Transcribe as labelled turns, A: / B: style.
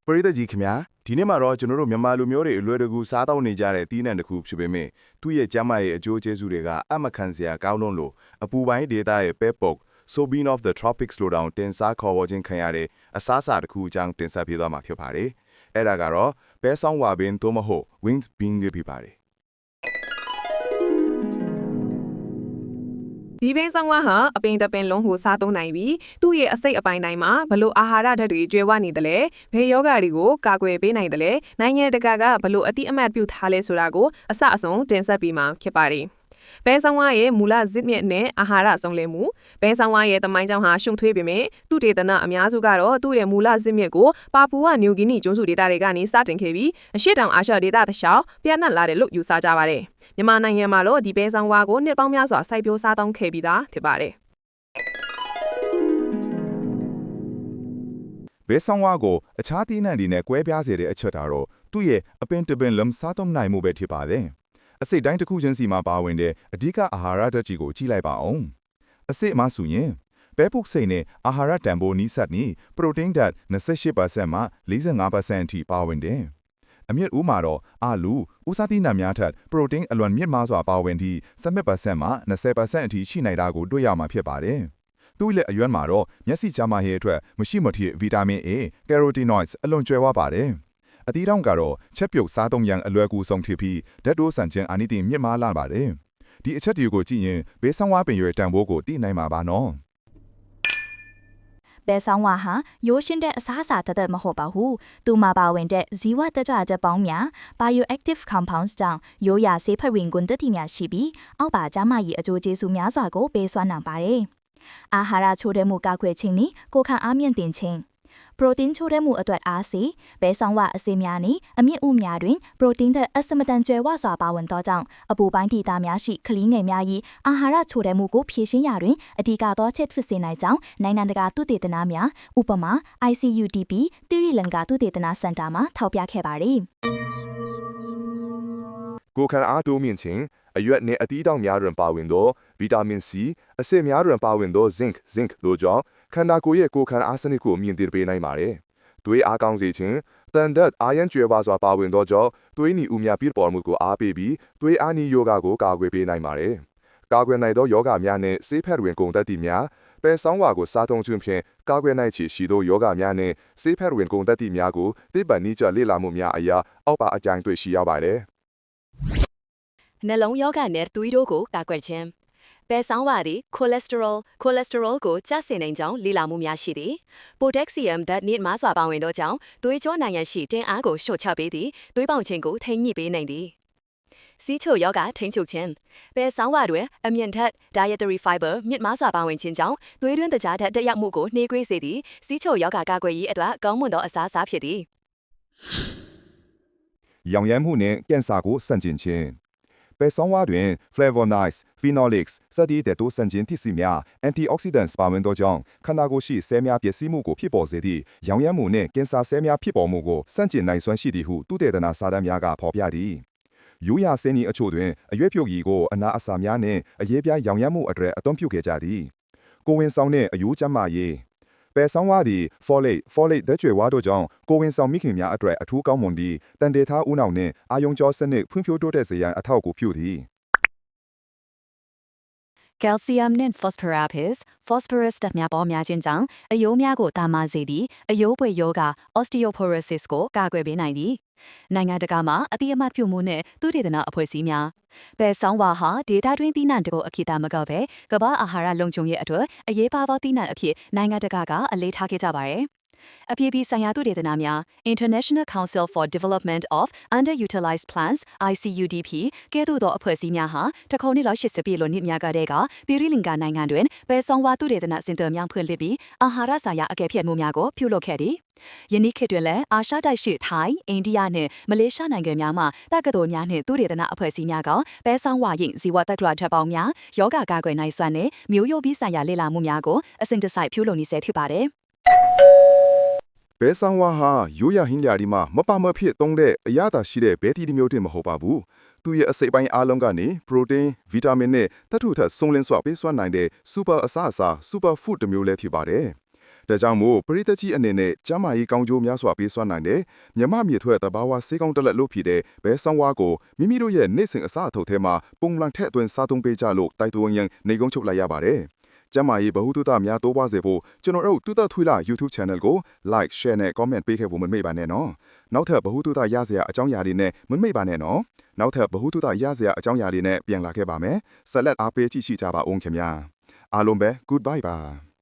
A: ပရိသတ်ကြီးခင်ဗျာဒီနေ့မှာတော့ကျွန်တော်တို့မြန်မာလူမျိုးတွေအလွယ်တကူစားတောင်းနေကြတဲ့တီးနှံတစ်ခုဖြစ်ပေမဲ့သူ့ရဲ့ကျန်းမာရေးအကျိုးကျေးဇူးတွေကအမခံစရာကောင်းလွန်းလို့အပူပိုင်းဒေသရဲ့ပဲပုတ် Soybean of the Tropics လို့တောင်တင်စားခေါ်ဝေါ်ခြင်းခံရတဲ့အစားအစာတစ်ခုအကြောင်းတင်ဆက်ပေးသွားမှာဖြစ်ပါတယ်အဲ့ဒါကတော့ပဲဆောင်ဝါပင်သို့မဟုတ် winged bean တွေဖြစ်ပါတယ်
B: ဒီပင်ဆောင်ဝါဟာအပင်တပင်လုံးကိုစားသုံးနိုင်ပြီးသူ့ရဲ့အစိတ်အပိုင်းတိုင်းမှာဘလို့အာဟာရဓာတ်တွေကျွဲဝနေတယ်လဲဘယ်ယောဂတွေကိုကာကွယ်ပေးနိုင်တယ်လဲနိုင်ငံတကာကဘလို့အတိအမှတ်ပြုထားလဲဆိုတာကိုအစအဆုံးတင်ဆက်ပြီးမှဖြစ်ပါတယ်ဘဲဆောင်ဝါရဲ့မူလဇစ်မြစ်နဲ့အာဟာရဆုံးလည်မှုဘဲဆောင်ဝါရဲ့တမိုင်းကြောင်းဟာရှုံထွေးပေမဲ့သူတေသနအများစုကတော့သူ့ရဲ့မူလဇစ်မြစ်ကိုပါပူဝနျူဂီနီကျွန်းစုဒေသတွေကနေစတင်ခဲ့ပြီးအရှေ့တောင်အာရှဒေသတစ်လျှောက်ပြန့်နှံ့လာတယ်လို့ယူဆကြပါတယ်မြန်မာနိုင်ငံမှာတော့ဒီဘဲဆောင်ဝါကိုနှစ်ပေါင်းများစွာစိုက်ပျိုးစားသုံးခဲ့ပြီးသားဖြစ်ပါတယ်ဘ
A: ဲဆောင်ဝါကိုအခြားတီးနှံတွေနဲ့ကွဲပြားစေတဲ့အချက်တော့သူ့ရဲ့အပင်တပင်လုံးစားသုံးနိုင်မှုပဲဖြစ်ပါတယ်အစိတ်တိုင်းတစ်ခုချင်းစီမှာပါဝင်တဲ့အဓိကအာဟာရဓာတ်ကြီးကိုကြည့်လိုက်ပါအောင်အစိတ်အမဆိုရင်ပဲပုတ်စိတ်နဲ့အာဟာရတန်ဖိုးနီးစပ်နေပရိုတင်းဓာတ်28%မှ45%အထိပါဝင်တယ်အမြင့်ဦးမှာတော့အာလူဦးစားတီးနှံများထက်ပရိုတင်းအလွန်မြင့်မားစွာပါဝင်ပြီး17%မှ20%အထိရှိနိုင်တာကိုတွေ့ရမှာဖြစ်ပါတယ်သူ့ရဲ့အရွက်မှာတော့မျက်စိကျန်းမာရေးအတွက်မရှိမဖြစ်ဗီတာမင် A, carotenoids အလွန်ကျွဲဝပါတယ်အသီးတောင်ကတော့ချက်ပြုတ်စားသုံးရန်အလွယ်ကူဆုံးဖြစ်ပြီးဓာတ်တိုးဆန်ခြင်းအာနိသင်မြင့်မားလာပါတယ်ဒီအချက်တွေကိုကြည့်ရင်ဘေးဆောင်ဝါပင်ရွယ်တန်ဖိုးကိုသိနိုင်မှာပါနော်ဘ
C: ဲဆောင်ဝါဟာရိုးရှင်းတဲ့အစားအစာတသက်မဟုတ်ပါဘူး။သူမှာပါဝင်တဲ့ဇီဝတက်ကြွချက်ပေါင်းများ bioactive compounds ကြောင့်ရိုးရာဆေးဖက်ဝင်ကွန်တတိများရှိပြီးအောက်ပါကျန်းမာရေးအကျိုးကျေးဇူးများစွာကိုပေးစွမ်းနိုင်ပါတယ်။အာဟာရချိုးတဲ့မှုကောက်ွယ်ခြင်းနဲ့ကိုယ်ခံအားမြင့်တင်ခြင်းပရိုတင်းချိုးတဲ့မှုအတွက်အားစေဘဲဆောင်ဝအစေများနဲ့အမြင့်ဥများတွင်ပရိုတင်းတဲ့အစမတန်ကျွဲဝစွာပါဝင်သောကြောင့်အပူပိုင်းဒေသများရှိကလေးငယ်များ၏အာဟာရချိုးတဲ့မှုကိုဖြည့်ရှင်းရာတွင်အဓိကသောချက်ဖြစ်စေနိုင်ကြောင်းနိုင်ငံတကာသုတေသနများဥပမာ ICUDP တိရိလင်္ကာသုတေသနစင်တာမှထောက်ပြခဲ့ပါသည်
A: ကိုခံအားတိုးမြင့်ခြင်းအရွက်နဲ့အသီးတောင်များတွင်ပါဝင်သောဗီတာမင် C အဆစ်များတွင်ပါဝင်သော zinc တို့ကြောင့်ခန္ဓာကိုယ်ရဲ့ကိုခံအားစနစ်ကိုမြင့်တင်ပေးနိုင်ပါတယ်။သွေးအားကောင်းစေခြင်းတန်ဓာတ်အာရန်ကျွဲပါစွာပါဝင်သောကြောင့်သွေးနီဦးများပြည့်ပေါ်မှုကိုအားပေးပြီးသွေးအားနီယောဂကိုကာကွယ်ပေးနိုင်ပါတယ်။ကာကွယ်နိုင်သောယောဂများနဲ့ဆေးဖက်ဝင်ကုန်တတ်သည့်များပဲဆောင်ဝါကိုစားသုံးခြင်းဖြင့်ကာကွယ်နိုင်ချေရှိသောယောဂများနဲ့ဆေးဖက်ဝင်ကုန်တတ်သည့်များကိုသိပ္ပံနည်းကျလေ့လာမှုများအရာအောက်ပါအကြိုင်တွေ့ရှိရပါတယ်။
D: နှလုံးယောဂနဲ့သွေးတို့ကိုကာကွယ်ခြင်းပဲဆောင်ဝါသည်ကိုလက်စတရောကိုကျဆင်းနိုင်ကြောင်းလေ့လာမှုများရှိသည်ပိုတက်ဆီယမ်ဓာတ်မြင့်မားစွာပါဝင်သောကြောင့်သွေးကြောနိုင်ငံရှိတင်းအားကိုလျှော့ချပေးသည်သွေးပေါင်ခြင်းကိုထိန်းညှိပေးနိုင်သည်စီးချိုယောဂထိန်းချုပ်ခြင်းပဲဆောင်ဝါတွင်အမြင့်ဓာတ် dietary fiber မြင့်မားစွာပါဝင်ခြင်းကြောင့်သွေးတွင်းတကြားဓာတ်တက်ရောက်မှုကိုနှေးကွေးစေသည်စီးချိုယောဂကာကွယ်ရေးအတွက်ကောင်းမွန်သောအစားအစာဖြစ်သည်ရ
A: ောင်ရမ်းမှုနဲ့ကင်ဆာကိုဆန့်ကျင်ခြင်းပဲဆောင်ဝါတွင် flavonoids, phenolics စတဲ့တိုးဆန်ခြင်းဖြစ်စီများ antioxidants ပါဝင်သောကြောင့်ခန္ဓာကိုယ်ရှိဆဲများပျက်စီးမှုကိုဖြစ်ပေါ်စေသည့်ရောင်ရမ်းမှုနှင့်ကင်ဆာဆဲများဖြစ်ပေါ်မှုကိုဆန့်ကျင်နိုင်စွမ်းရှိသည်ဟုသုတေသနစာတမ်းများကဖော်ပြသည်ရိုးရာဆင်းဤအချို့တွင်အရွက်ပြုတ်ကြီးကိုအနာအဆာများနှင့်အရေးပြားရောင်ရမ်းမှုအတွက်အသုံးပြုခဲ့ကြသည်ကိုဝင်ဆောင်နှင့်အယိုးကျန်းမာရေးပဲဆောင်ဝါသည် folate ဓာတ်ကြွယ်ဝါတို့ကြောင့်ကိုဝင်ဆောင်မိခင်များအတွက်အထူးကောင်းမွန်ပြီးတန်တေထားဦးနှောက်နှင့်အာယုံကြောစနစ်ဖွံ့ဖြိုးတိုးတက်စေရန်အထောက်အကူပြုသည်က
D: ယ်လ်ဆီယမ်နဲ့ဖော့စဖရာဖစ်ဓာတ်များပေါ်များခြင်းကြောင့်အယိုးများကိုတာမာစေပြီးအယိုးပွေယောဂ osteoporosis ကိုကာကွယ်ပေးနိုင်သည်နိုင်ငံတကာမှာအတိအမှတ်ပြုမှုနဲ့သုတေသနအဖွဲ့အစည်းများပဲဆောင်ဝါဟာဒေတာတွင်းသီးနှံတကိုအခိတာမကပဲကမ္ဘာအာဟာရလုံခြုံရေးအတွက်အရေးပါသောသီးနှံအဖြစ်နိုင်ငံတကာကအလေးထားခဲ့ကြပါတယ်အပြည်ပြည်ဆိုင်ရာသုတေသနများ International Council for Development of Underutilized Plants ICUDP ကဲ့သို့သောအဖွဲ့အစည်းများဟာတခုနှစ်လောက်80ပြည့်လို့နှစ်များကတည်းကသီရိလင်္ကာနိုင်ငံတွင်ပဲဆောင်ဝါသုတေသနစင်တာများဖွင့်လှစ်ပြီးအာဟာရဆိုင်ရာအကဲဖြတ်မှုများကိုပြုလုပ်ခဲ့သည်ယနေ့ခေတ်တွင်လည်းအာရှတိုက်ရှိထိုင်းအိန္ဒိယနှင့်မလေးရှားနိုင်ငံများမှတက္ကသိုလ်များနှင့်သုတေသနအဖွဲ့အစည်းများကပဲဆောင်ဝါရင်ဇီဝတက္ကရာဓာတ်ပေါင်းများယောဂကာကွယ်နိုင်စွမ်းနှင့်မျိုးရိုးပြီးဆိုင်ရာလေ့လာမှုများကိုအစဉ်တစိုက်ပြုလုပ်နေစေဖြစ်ပါတယ်
A: ပဲဆောင်ဝါဟာရိုးရာဟင်းလျာဒီမှာမပါမဖြစ်သုံးတဲ့အရသာရှိတဲ့ဘဲတီတစ်မျိုးတင်မဟုတ်ပါဘူးသူရဲ့အစိတ်ပိုင်းအားလုံးကနေပရိုတင်းဗီတာမင်နဲ့သတ္ထုထက်စုံလင်စွာပေးစွမ်းနိုင်တဲ့စူပါအစားအစာစူပါဖုဒ်တစ်မျိုးလည်းဖြစ်ပါတယ် ဒါကြောင့်မို့ပရိသတ်ကြီးအနေနဲ့ကျမကြီးကောင်းကျိုးများစွာပေးစွမ်းနိုင်တယ်မြမမြေထွက်တဘာဝဆေးကောင်းတက်လက်လို့ဖြစ်တဲ့ဘဲဆောင်ဝါကိုမိမိတို့ရဲ့နေ့စဉ်အစားအထုပ်ထဲမှာပုံမှန်ထည့်သွင်းစားသုံးပေးကြလို့တိုက်တွန်းရန်နေကုန်းချုပ်လိုက်ရပါတယ်ကျမကြီးဘဟုတုတများတိုးပွားစေဖို့ကျွန်တော်တို့တူတထွေးလာ YouTube Channel ကို Like Share နဲ့ Comment ပေးခဲ့ဖို့မမေ့ပါနဲ့နော်နောက်ထပ်ဘဟုတုတရစရာအကြောင်းအရာတွေနဲ့မမေ့ပါနဲ့နော်နောက်ထပ်ဘဟုတုတရစရာအကြောင်းအရာတွေနဲ့ပြန်လာခဲ့ပါမယ်ဆက်လက်အားပေးကြည့်ရှိကြပါဦးခင်ဗျာအားလုံးပဲ Goodbye ပါ